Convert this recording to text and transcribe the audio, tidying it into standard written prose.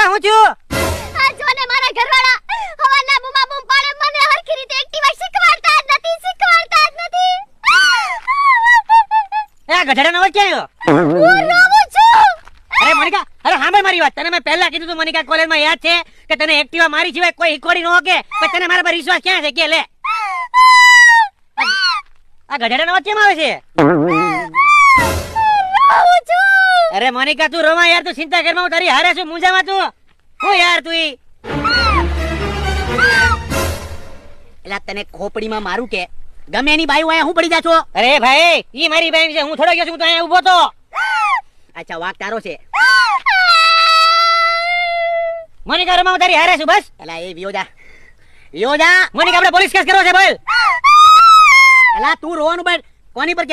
Monica હું છું? આ જો ને મારા ઘરવાળા હવાના બૂમા બૂમ પાડે, મને હરખી રીતે એક્ટિવા શીખવાડતા જ નથી. એ ગધેડાનો અવાજ ક્યાં આવ્યો? હું રોવું છું. અરે મોનિકા, અરે સાંભળ મારી વાત. તને મેં પહેલા કીધું તું મોનિકા, કોલેજમાં યાદ છે કે તને એક્ટિવા મારી સિવાય કોઈ હિકોડી ન હોકે? પણ તને મારા પર વિશ્વાસ ક્યાં છે કે લે? આ ગધેડાનો અવાજ કેમ આવે છે? રોવું છું. અરે મોનિકા તું રોવા યાર, તું ચિંતા કરમાં, હું તારી હારે છું. મૂંઝામાં તું હું યાર તું એલા તને ખોપડીમાં મારું કે ગમે એની બાઈ અહીંયા હું પડી જા છો? અરે ભાઈ ઈ મારી બેન છે, હું થોડો ગયો છું, હું તો અહીંયા ઊભો તો. અચ્છા વાક તારો છે. મોનિકા રમા, હું તારી હારે છું બસ. એલા એ વિયોજા વિયોજા, મોનિકા આપણે પોલીસ કેસ કરવો છે બોલ. એલા તું રોવાનું બંધ. કોની પર